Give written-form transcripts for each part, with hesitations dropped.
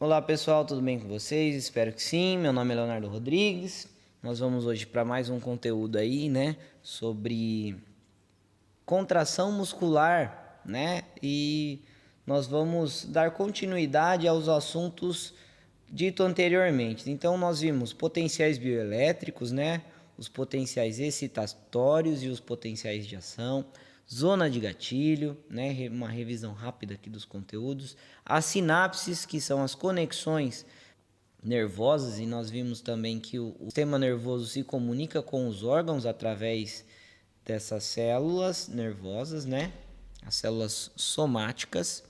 Olá pessoal, tudo bem com vocês? Espero que sim. Meu nome é Leonardo Rodrigues. Nós vamos hoje para mais um conteúdo aí, né, sobre contração muscular, né? E nós vamos dar continuidade aos assuntos dito anteriormente. Então nós vimos potenciais bioelétricos, né? Os potenciais excitatórios e os potenciais de ação, zona de gatilho, né? Uma revisão rápida aqui dos conteúdos, as sinapses, que são as conexões nervosas, e nós vimos também que o sistema nervoso se comunica com os órgãos através dessas células nervosas, né? As células somáticas.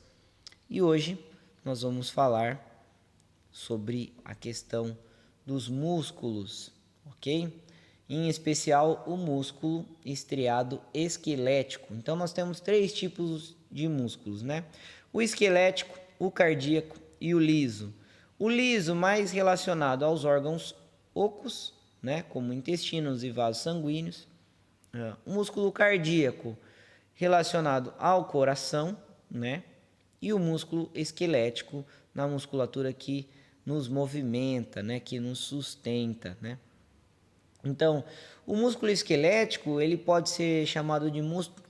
E hoje nós vamos falar sobre a questão dos músculos, ok? Em especial o músculo estriado esquelético. Então nós temos três tipos de músculos, né? O esquelético, o cardíaco e o liso. O liso mais relacionado aos órgãos ocos, né, como intestinos e vasos sanguíneos. O músculo cardíaco relacionado ao coração, né? E o músculo esquelético na musculatura que nos movimenta, né, que nos sustenta, né? Então, o músculo esquelético, ele pode ser chamado de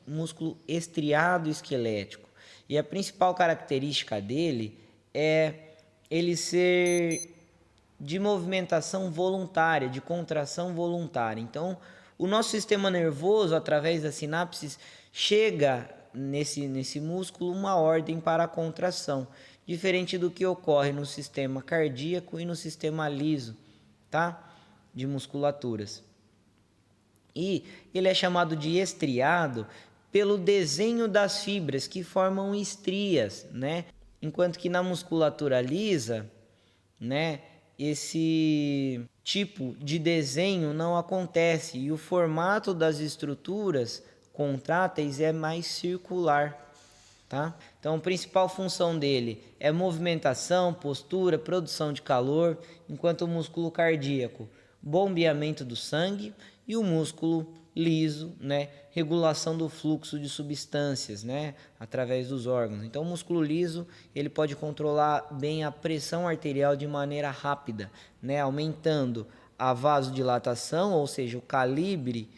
músculo estriado esquelético. E a principal característica dele é ele ser de movimentação voluntária, de contração voluntária. Então, o nosso sistema nervoso, através das sinapses, chega nesse músculo uma ordem para a contração, diferente do que ocorre no sistema cardíaco e no sistema liso, tá? De musculaturas. E ele é chamado de estriado pelo desenho das fibras que formam estrias, né? Enquanto que na musculatura lisa, né, esse tipo de desenho não acontece e o formato das estruturas contráteis é mais circular, tá? Então, a principal função dele é movimentação, postura, produção de calor, enquanto o músculo cardíaco, bombeamento do sangue, e o músculo liso, né, regulação do fluxo de substâncias, né, através dos órgãos. Então, o músculo liso, ele pode controlar bem a pressão arterial de maneira rápida, né, aumentando a vasodilatação, ou seja, o calibre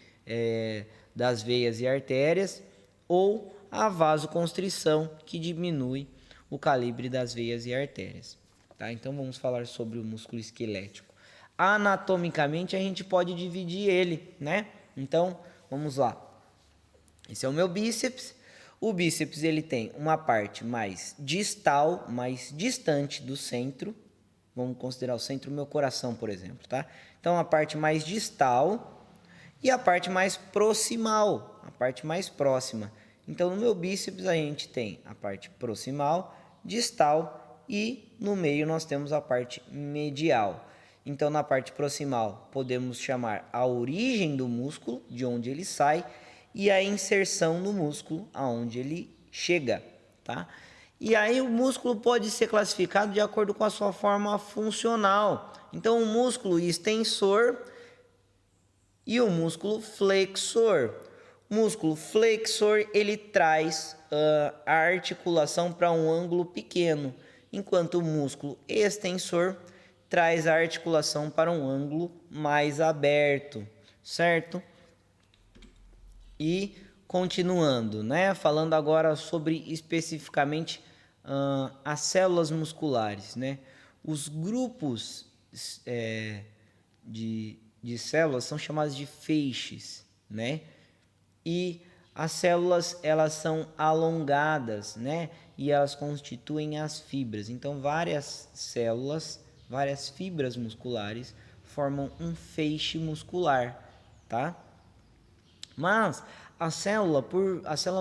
das veias e artérias, ou a vasoconstrição, que diminui o calibre das veias e artérias. Tá? Então vamos falar sobre o músculo esquelético. Anatomicamente a gente pode dividir ele, né? Então vamos lá. Esse é o meu bíceps. O bíceps ele tem uma parte mais distal, mais distante do centro. Vamos considerar o centro do meu coração, por exemplo, tá? Então a parte mais distal e a parte mais proximal, a parte mais próxima. Então, no meu bíceps a gente tem a parte proximal, distal e no meio nós temos a parte medial. Então, na parte proximal podemos chamar a origem do músculo, de onde ele sai, e a inserção no músculo, aonde ele chega, tá? E aí o músculo pode ser classificado de acordo com a sua forma funcional. Então, o músculo extensor e o músculo flexor. O músculo flexor ele traz a articulação para um ângulo pequeno, enquanto o músculo extensor traz a articulação para um ângulo mais aberto, certo? E continuando, né? Falando agora sobre especificamente as células musculares, né? Os grupos de células são chamadas de feixes, né? E as células elas são alongadas, né? E elas constituem as fibras. Então várias células, várias fibras musculares formam um feixe muscular, tá? Mas a célula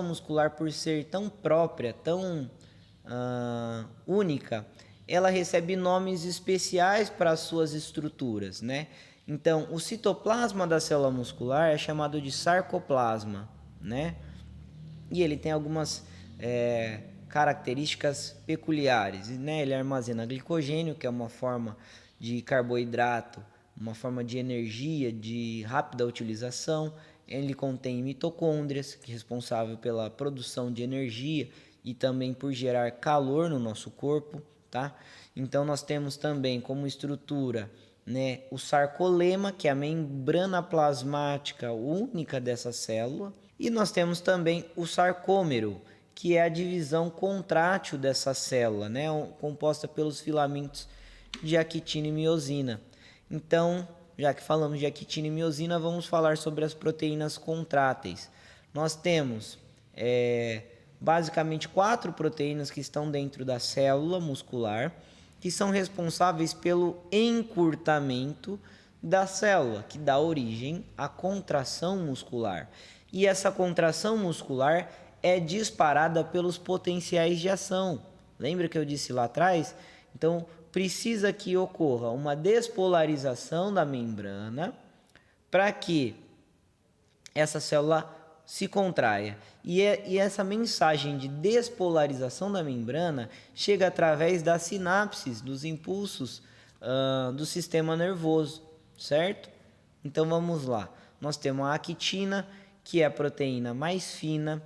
muscular por ser tão própria, tão única, ela recebe nomes especiais para as suas estruturas, né? Então, o citoplasma da célula muscular é chamado de sarcoplasma, né? E ele tem algumas características peculiares, né? Ele armazena glicogênio, que é uma forma de carboidrato, uma forma de energia de rápida utilização. Ele contém mitocôndrias, que é responsável pela produção de energia e também por gerar calor no nosso corpo, tá? Então nós temos também como estrutura, né, o sarcolema, que é a membrana plasmática única dessa célula, e nós temos também o sarcômero, que é a divisão contrátil dessa célula, né, composta pelos filamentos de actina e miosina. Então, já que falamos de actina e miosina, vamos falar sobre as proteínas contráteis. Nós temos basicamente 4 proteínas que estão dentro da célula muscular, que são responsáveis pelo encurtamento da célula, que dá origem à contração muscular. E essa contração muscular é disparada pelos potenciais de ação. Lembra que eu disse lá atrás? Então, precisa que ocorra uma despolarização da membrana para que essa célula se contraia. E essa mensagem de despolarização da membrana chega através das sinapses, dos impulsos do sistema nervoso, certo? Então vamos lá. Nós temos a actina, que é a proteína mais fina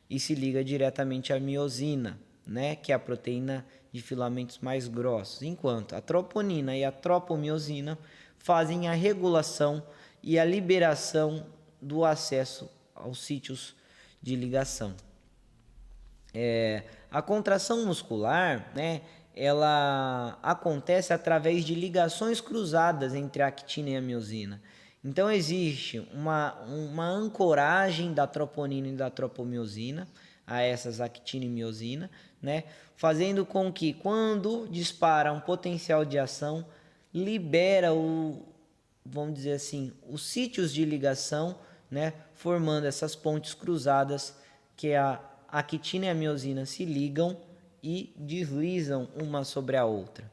e se liga diretamente à miosina, né? Que é a proteína de filamentos mais grossos, enquanto a troponina e a tropomiosina fazem a regulação e a liberação do acesso aos sítios de ligação. A contração muscular, né, ela acontece através de ligações cruzadas entre a actina e a miosina. Então existe uma ancoragem da troponina e da tropomiosina a essas actina e miosina, né, fazendo com que quando dispara um potencial de ação, libera vamos dizer assim, os sítios de ligação, né, formando essas pontes cruzadas que a actina e a miosina se ligam e deslizam uma sobre a outra.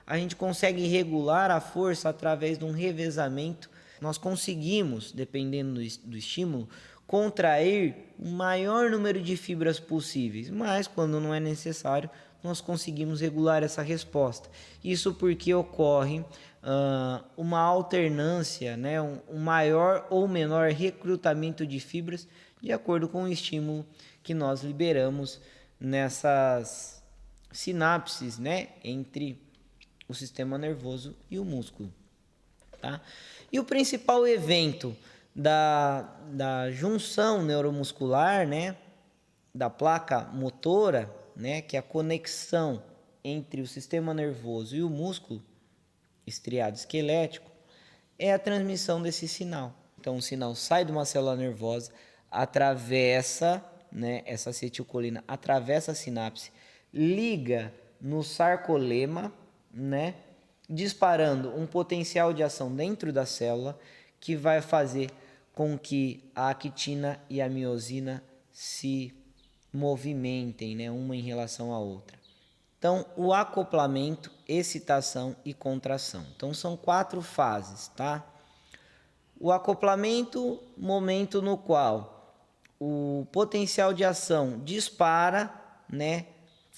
A gente consegue regular a força através de um revezamento. Nós conseguimos, dependendo do estímulo, contrair o maior número de fibras possíveis, mas quando não é necessário, nós conseguimos regular essa resposta. Isso porque ocorre uma alternância, né, um maior ou menor recrutamento de fibras de acordo com o estímulo que nós liberamos nessas sinapses, né, entre o sistema nervoso e o músculo. Tá? E o principal evento da junção neuromuscular, né, da placa motora, né, que é a conexão entre o sistema nervoso e o músculo estriado esquelético, é a transmissão desse sinal. Então, o sinal sai de uma célula nervosa, atravessa, né, essa acetilcolina atravessa a sinapse, liga no sarcolema, né, disparando um potencial de ação dentro da célula que vai fazer com que a actina e a miosina se movimentem, né, uma em relação à outra. Então, o acoplamento, excitação e contração. Então, são 4 fases, tá? O acoplamento, momento no qual o potencial de ação dispara, né,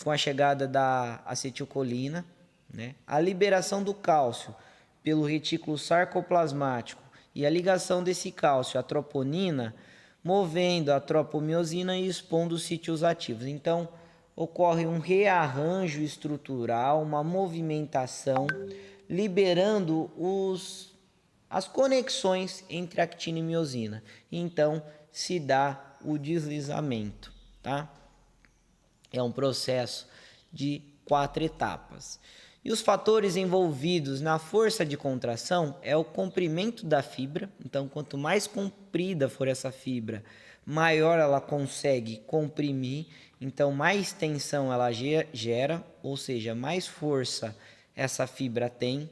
com a chegada da acetilcolina, né? A liberação do cálcio pelo retículo sarcoplasmático e a ligação desse cálcio à troponina, movendo a tropomiosina e expondo os sítios ativos. Então, ocorre um rearranjo estrutural, uma movimentação, liberando as conexões entre actina e miosina. Então, se dá o deslizamento, tá? É um processo de 4 etapas. E os fatores envolvidos na força de contração é o comprimento da fibra. Então, quanto mais comprida for essa fibra, maior ela consegue comprimir. Então, mais tensão ela gera, ou seja, mais força essa fibra tem.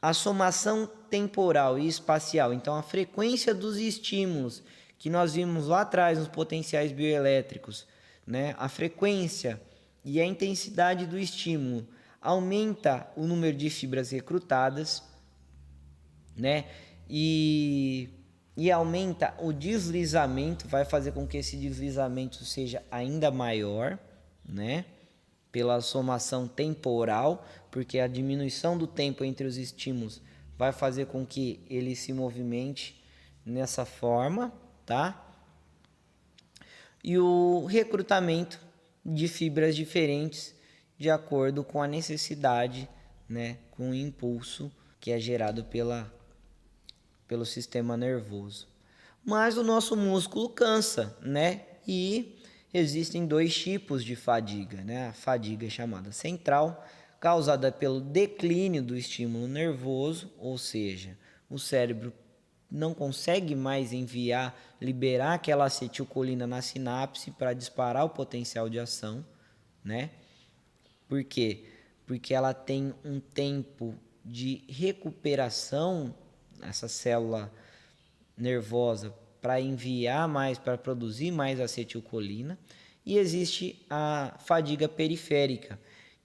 A somação temporal e espacial. Então, a frequência dos estímulos que nós vimos lá atrás nos potenciais bioelétricos, né? A frequência e a intensidade do estímulo aumenta o número de fibras recrutadas, né? E aumenta o deslizamento, vai fazer com que esse deslizamento seja ainda maior, né? Pela somação temporal, porque a diminuição do tempo entre os estímulos vai fazer com que ele se movimente nessa forma, tá? E o recrutamento de fibras diferentes de acordo com a necessidade, né, com o impulso que é gerado pelo sistema nervoso. Mas o nosso músculo cansa, né? E existem dois tipos de fadiga, né? A fadiga chamada central, causada pelo declínio do estímulo nervoso, ou seja, o cérebro não consegue mais liberar aquela acetilcolina na sinapse para disparar o potencial de ação, né? Por quê? Porque ela tem um tempo de recuperação, essa célula nervosa, para enviar mais, para produzir mais acetilcolina. E existe a fadiga periférica,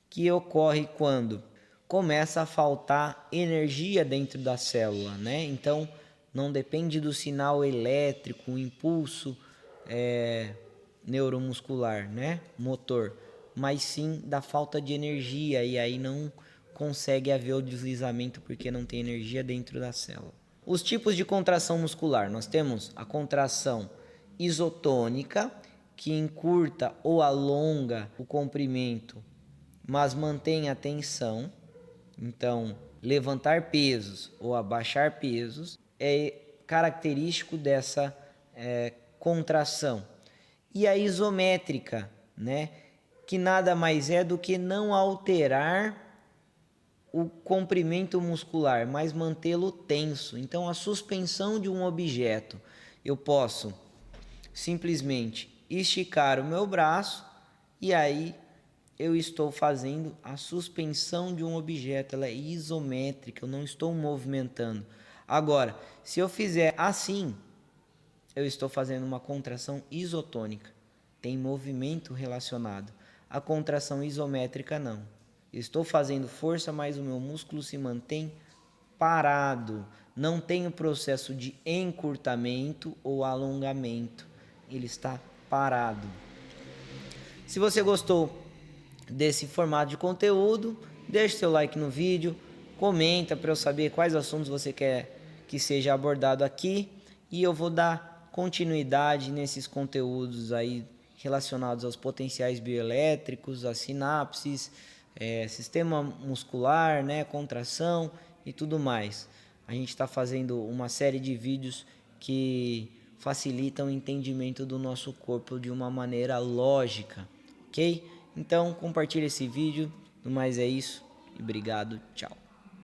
que ocorre quando começa a faltar energia dentro da célula, né? Então, não depende do sinal elétrico, o impulso neuromuscular, né? Motor, mas sim da falta de energia, e aí não consegue haver o deslizamento porque não tem energia dentro da célula. Os tipos de contração muscular, nós temos a contração isotônica, que encurta ou alonga o comprimento, mas mantém a tensão. Então, levantar pesos ou abaixar pesos é característico dessa contração. E a isométrica, né, que nada mais é do que não alterar o comprimento muscular, mas mantê-lo tenso. Então, a suspensão de um objeto, eu posso simplesmente esticar o meu braço e aí eu estou fazendo a suspensão de um objeto, ela é isométrica, eu não estou movimentando. Agora, se eu fizer assim, eu estou fazendo uma contração isotônica, tem movimento relacionado. A contração isométrica não. Estou fazendo força, mas o meu músculo se mantém parado. Não tem o processo de encurtamento ou alongamento. Ele está parado. Se você gostou desse formato de conteúdo, deixe seu like no vídeo, comenta para eu saber quais assuntos você quer que seja abordado aqui e eu vou dar continuidade nesses conteúdos aí relacionados aos potenciais bioelétricos, às sinapses, sistema muscular, né, contração e tudo mais. A gente está fazendo uma série de vídeos que facilitam o entendimento do nosso corpo de uma maneira lógica, ok? Então compartilhe esse vídeo, no mais é isso e obrigado, tchau.